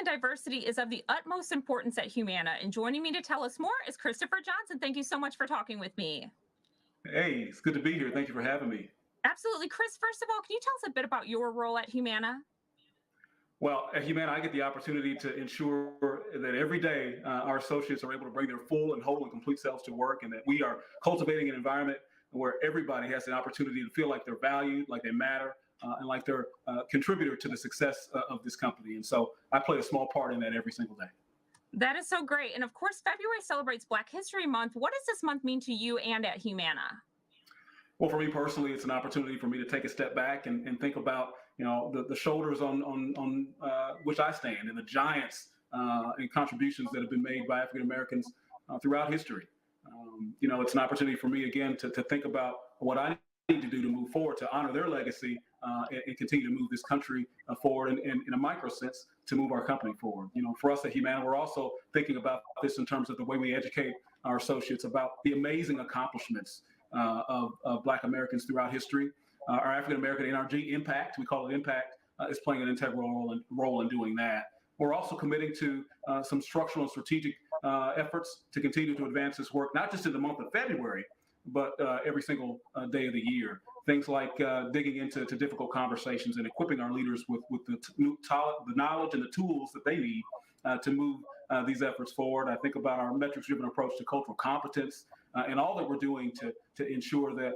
and diversity is of the utmost importance at Humana. And joining me to tell us more is Christopher Johnson. Thank you so much for talking with me. Hey, it's good to be here. Thank you for having me. Absolutely. Chris, first of all, can you tell us a bit about your role at Humana? Well, at Humana, I get the opportunity to ensure that every day our associates are able to bring their full and whole and complete selves to work, and that we are cultivating an environment where everybody has the opportunity to feel like they're valued, like they matter, and like they're a contributor to the success of this company. And so I play a small part in that every single day. That is so great. And of course, February celebrates Black History Month. What does this month mean to you and at Humana? Well, for me personally, it's an opportunity for me to take a step back and think about, the shoulders on which I stand and the giants and contributions that have been made by African Americans throughout history. It's an opportunity for me again to think about what I need to do to move forward, to honor their legacy and continue to move this country forward and in a micro sense to move our company forward. For us at Humana, we're also thinking about this in terms of the way we educate our associates about the amazing accomplishments of Black Americans throughout history. Our African American NRG Impact, we call it Impact, is playing an integral role in doing that. We're also committing to some structural and strategic efforts to continue to advance this work, not just in the month of February, but every single day of the year. Things like digging into difficult conversations and equipping our leaders with the knowledge and the tools that they need to move these efforts forward. I think about our metrics-driven approach to cultural competence and all that we're doing to ensure that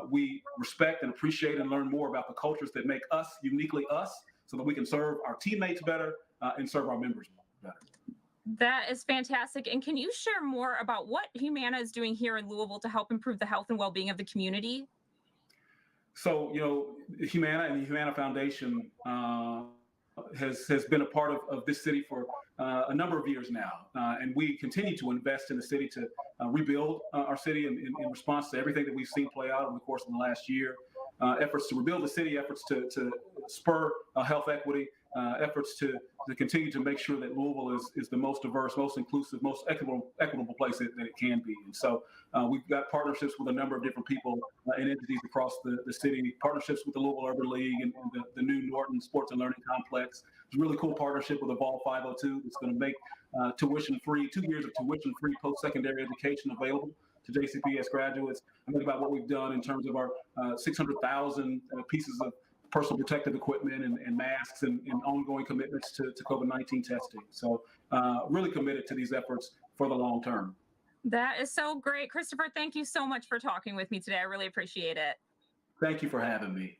we respect and appreciate and learn more about the cultures that make us uniquely us so that we can serve our teammates better and serve our members better. That is fantastic. And can you share more about what Humana is doing here in Louisville to help improve the health and well-being of the community? So, Humana and the Humana Foundation has been a part of this city for a number of years now. And we continue to invest in the city to rebuild our city in response to everything that we've seen play out over the course of the last year. Efforts to rebuild the city, efforts to spur health equity, efforts to continue to make sure that Louisville is the most diverse, most inclusive, most equitable place that it can be. And so we've got partnerships with a number of different people and entities across the city, partnerships with the Louisville Urban League and the new Norton Sports and Learning Complex. It's a really cool partnership with Evolve 502 that's going to make tuition-free, 2 years of tuition-free post-secondary education available to JCPS graduates. I think about what we've done in terms of our 600,000 pieces of personal protective equipment and masks and ongoing commitments to COVID-19 testing. So really committed to these efforts for the long term. That is so great. Christopher, thank you so much for talking with me today. I really appreciate it. Thank you for having me.